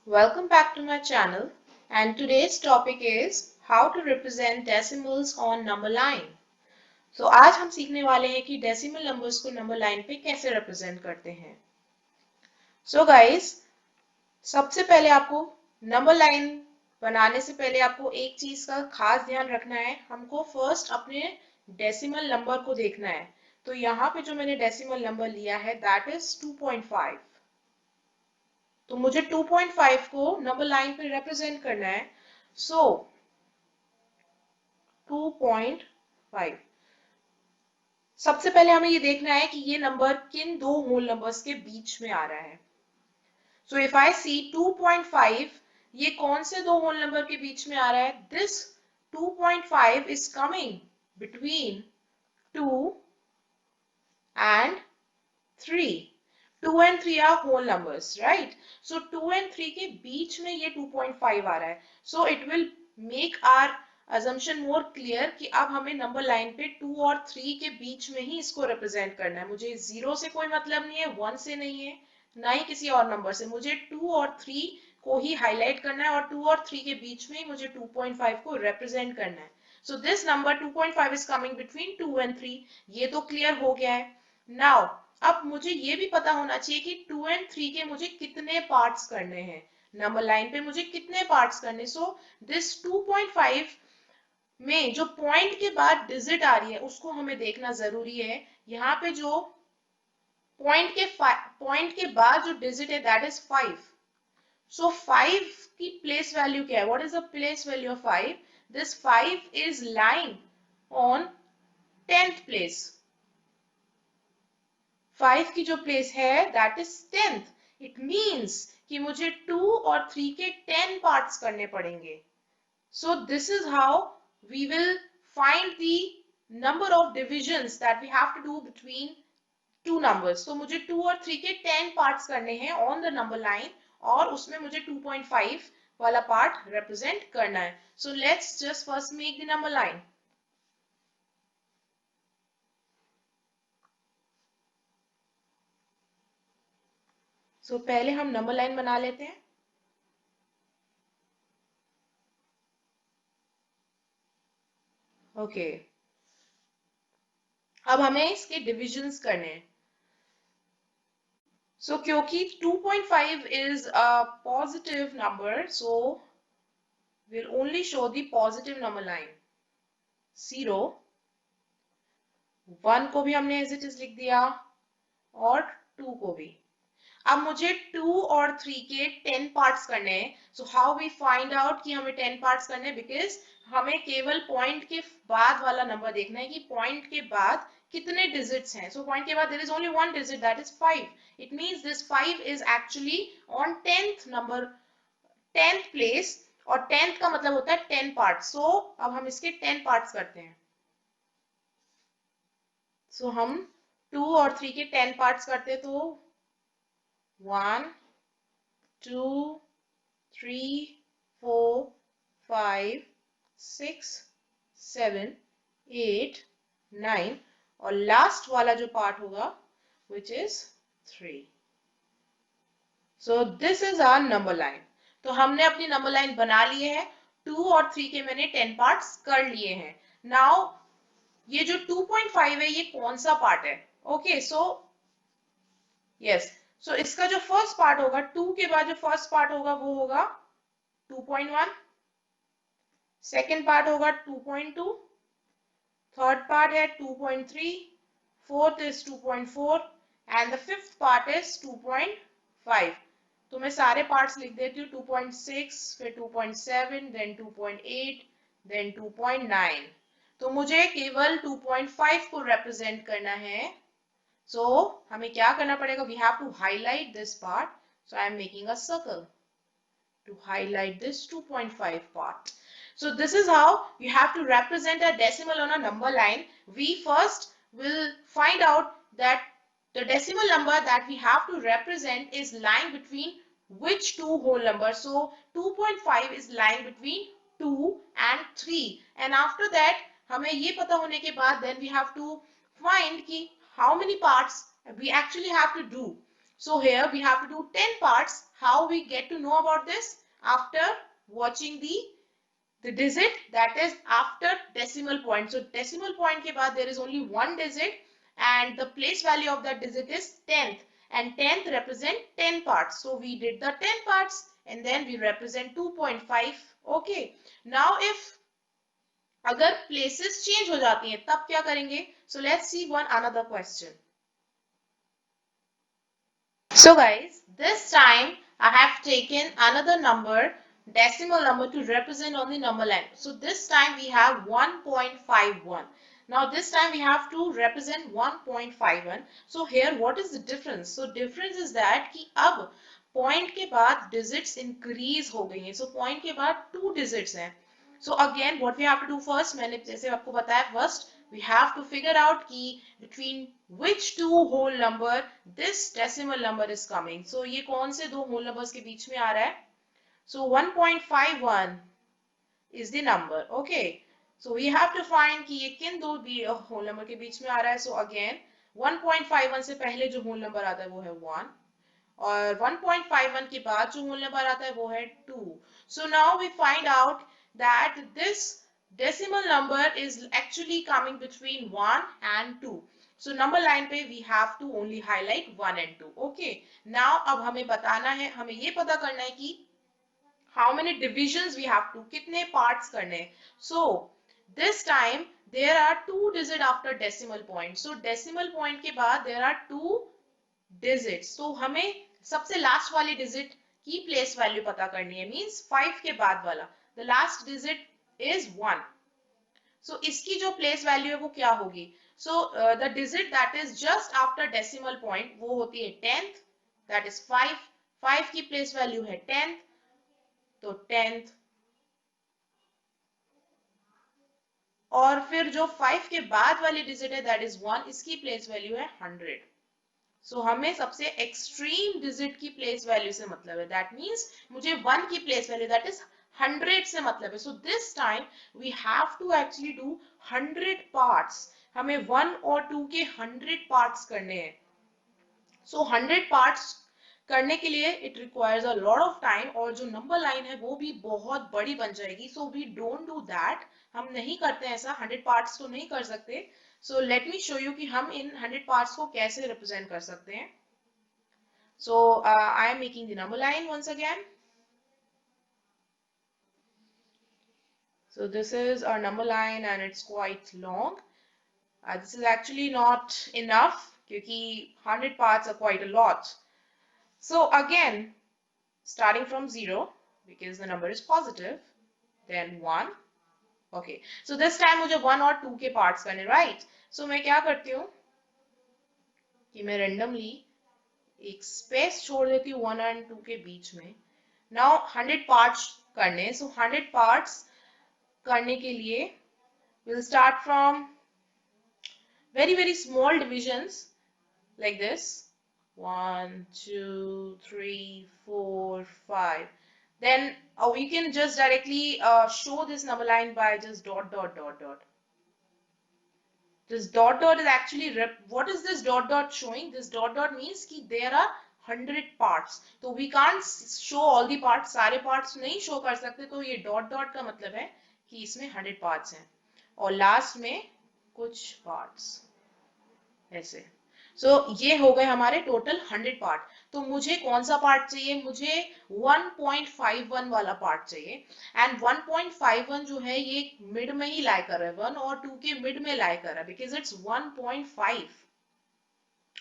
Welcome back to my channel, and today's topic is how to represent decimals on number line. So आज हम सीखने वाले हैं कि डेसिमल नंबर्स को नंबर लाइन पे कैसे रिप्रेजेंट करते हैं. So guys, सबसे पहले आपको नंबर लाइन बनाने से पहले आपको एक चीज का खास ध्यान रखना है. हमको फर्स्ट अपने डेसिमल नंबर को देखना है. तो यहाँ पे जो मैंने डेसिमल नंबर लिया है दैट इज 2.5. तो मुझे 2.5 को नंबर लाइन पे रिप्रेजेंट करना है. सो 2.5. सबसे पहले हमें ये देखना है कि ये नंबर किन दो होल नंबर्स के बीच में आ रहा है. सो इफ आई सी 2.5, ये कौन से दो होल नंबर के बीच में आ रहा है? This 2.5 is coming between 2 and 3. 2 and 3 are whole numbers, right? So 2 and 3 के बीच में ये 2.5 आ रहा है. So it will make our assumption more clear कि अब हमें नंबर लाइन पे 2 और 3 के बीच में ही इसको रिप्रेजेंट करना है. मुझे 0 से कोई मतलब नहीं है, 1 से नहीं है, ना ही किसी और नंबर से. मुझे 2 और 3 को ही हाईलाइट करना है और 2 और 3 के बीच में ही मुझे 2.5 को रिप्रेजेंट करना है. So this number 2.5 is coming between 2 and 3. ये तो क्लियर हो गया है. Now अब मुझे ये भी पता होना चाहिए कि 2 एंड 3 के मुझे कितने पार्ट्स करने हैं. नंबर लाइन पे मुझे कितने पार्ट्स करने. सो दिस 2.5 में जो पॉइंट के बाद डिजिट आ रही है उसको हमें देखना जरूरी है. यहाँ पे जो पॉइंट के बाद जो डिजिट है दैट इज 5. सो 5 की प्लेस वैल्यू क्या है? What is the place value of 5? This 5 is lying on 10th place. 5 की जो प्लेस है that is 10th. It means कि मुझे 2 और 3 के 10 पार्ट्स करने पड़ेंगे. So this is how we will find the number of divisions that we have to do between two numbers. तो मुझे 2 और 3 के 10 पार्ट्स करने हैं ऑन द नंबर लाइन और उसमें मुझे 2.5 वाला पार्ट रिप्रेजेंट करना है. So let's just first make the number line. So पहले हम नंबर लाइन बना लेते हैं. ओके अब हमें इसके डिविजन्स करने हैं. सो क्योंकि 2.5 is a positive number, so we'll only show the positive number line. 0, 1 को भी हमने एज इट इज लिख दिया और 2 को भी. अब मुझे 2 और 3 के 10 पार्ट्स करने हैं. So how we find out कि हमें 10 पार्ट्स करने हैं? बिकॉज हमें केवल पॉइंट के बाद वाला नंबर देखना है कि पॉइंट के बाद कितने डिजिट्स हैं. सो पॉइंट के बाद there is only one digit that is 5. It means this 5 is actually on 10th number, 10th place. और 10th का मतलब होता है 10 पार्ट्स. सो अब हम इसके 10 पार्ट्स करते हैं. सो हम 2 और 3 के 10 पार्ट्स करते हैं. तो 1, 2, 3, 4, 5, 6, 7, 8, 9 और लास्ट वाला जो पार्ट होगा which is 3. So this is our number line. तो हमने अपनी नंबर लाइन बना लिए है. 2 और 3 के मैंने 10 पार्ट्स कर लिए हैं. नाउ ये जो 2.5 है ये कौन सा पार्ट है? ओके सो यस, सो इसका जो फर्स्ट पार्ट होगा, 2 के बाद जो फर्स्ट पार्ट होगा वो होगा 2.1. सेकेंड पार्ट होगा 2.2. थर्ड पार्ट है 2.3. Fourth is 2.4 and the fifth part is 2.5. तो मैं सारे पार्ट्स लिख देती हूँ. 2.6, फिर 2.7, देन 2.8, देन 2.9. तो मुझे केवल 2.5 को रिप्रेजेंट करना है. सो हमें क्या करना पड़ेगा? We have to highlight this part. So I am making a circle to highlight this 2.5 part. So this is how you have to represent a decimal on a number line. We first will find out that the decimal number that we have to represent is lying between which two whole numbers. So 2.5 is lying between 2 and 3. And after that हमें ये पता होने के बाद then we have to find कि how many parts we actually have to do. So here we have to do 10 parts. How we get to know about this? After watching the digit that is after decimal point. So decimal point के बाद there is only one digit and the place value of that digit is 10th and 10th represent 10 parts. So we did the 10 parts and then we represent 2.5. Okay. Now if अगर places change हो जाती हैं तब क्या करेंगे? So let's see one another question. So guys, this time I have taken another number, decimal number to represent on the number line. So this time we have 1.51. Now this time we have to represent 1.51. So here what is the difference? So difference is that कि अब point के बाद digits increase हो गई हैं. So point के बाद 2 digits हैं. So again what we have to do first, मैंने जैसे आपको बताया first we have to figure out कि between which two whole number this decimal number is coming. So ये कौन से दो whole numbers के बीच में आ रहा है? So 1.51 is the number. Okay. So we have to find कि ये किन दो whole number के बीच में आ रहा है. So again 1.51 से पहले जो whole number आता है वो है 1 और 1.51 के बाद जो whole number आता है वो है 2. So now we find out that this decimal number is actually coming between 1 and 2. So number line पे we have to only highlight 1 and 2. Okay. Now अब हमें बताना है, हमें ये पता करना है कि how many divisions we have to, कितने parts करने हैं. So this time there are 2 digits after decimal point. So decimal point के बाद there are 2 digits. So हमें सबसे last वाली digit की place value पता करनी है. Means 5 के बाद वाला. The last digit is 1. So इसकी जो place value है वो क्या होगी? So the digit that is just after decimal point वो होती है 10th. That is 5. 5 की place value है 10th. तो 10th. और फिर जो 5 के बाद वाली digit है that is 1. इसकी place value है 100. So हमें सबसे extreme digit की place value से मतलब है. That means मुझे 1 की place value that is 100 से मतलब है. So this time we have to actually do 100 parts. हमें 1 और 2 के 100 parts करने हैं. So 100 parts करने के लिए it requires a lot of time और जो number line है वो भी बहुत बड़ी बन जाएगी. So we don't do that. हम नहीं करते ऐसा. 100 parts तो नहीं कर सकते. So let me show you कि हम इन 100 parts को कैसे represent कर सकते हैं. So I am making the number line once again. So this is our number line and it's quite long. This is actually not enough क्योंकि 100 parts are quite a lot. So again, starting from 0 because the number is positive, then 1. Okay, so this time मुझे 1 और 2 के parts करने, right? So मैं क्या करती हूँ कि मैं randomly एक space छोड़ देती हूँ 1 and 2 के बीच में. Now 100 parts करने, so 100 parts करने के लिए we'll start from very small divisions like this. 1, 2, 3, 4, 5. Then we can just directly show this number line by just dot dot dot dot. This dot dot is actually what is this dot dot showing? This dot dot means कि there are 100 parts. तो we can't show all the parts. सारे parts नहीं show कर सकते. तो ये dot dot का मतलब है कि इसमें 100 parts हैं. और last में कुछ parts ऐसे. So ये हो गए हमारे total 100 part. तो मुझे कौन सा part चाहिए? मुझे 1.51 वाला part चाहिए. And 1.51 जो है ये mid में ही lie कर रहा है. 1 और 2 के mid में lie कर रहा है because it's 1.5.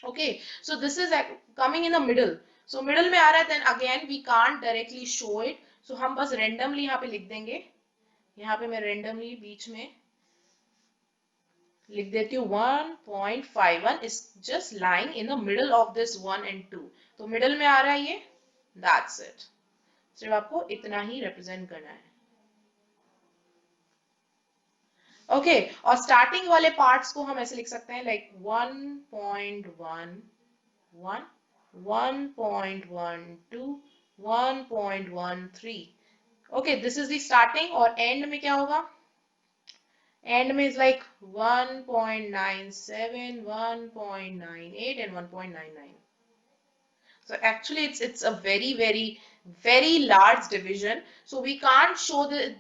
Okay, so this is coming in the middle. So middle में आ रहा है, then again we can't directly show it. So हम बस randomly यहाँ पे लिख देंगे. यहाँ पे मैं randomly बीच में लिख देती हूँ 1.51 is just lying in the middle of this 1 and 2. तो middle में आ रहा है ये. That's it. सिर्फ आपको इतना ही represent करना है. Okay, और starting वाले parts को हम ऐसे लिख सकते हैं like 1.11, 1.12, 1.13. Okay, this is the starting और end में क्या होगा? End में is like 1.97, 1.98 and 1.99. So actually it's a very large division. So we can't show the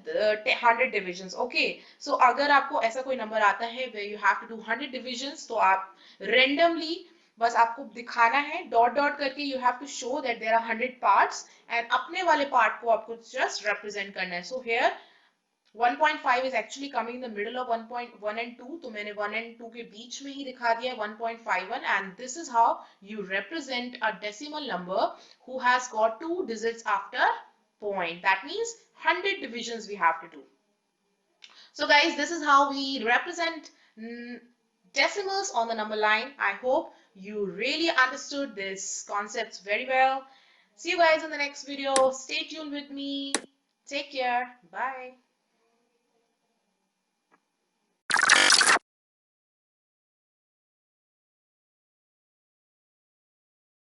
100 divisions. Okay. So अगर आपको ऐसा कोई number आता है where you have to do 100 divisions, तो आप randomly बस आपको दिखाना है डॉट डॉट करके, you have to show that there are 100 parts and अपने वाले part को आपको just represent करना है. So here 1.5 is actually coming in the middle of 1.1 and 2, तो मैंने 1 and 2 के बीच में ही दिखा दिया है 1.51, and this is how you represent a decimal number who has got 2 digits after point. That means 100 divisions we have to do. So guys, this is how we represent decimals on the number line. I hope you really understood this concepts very well. See you guys in the next video. Stay tuned with me. Take care. Bye.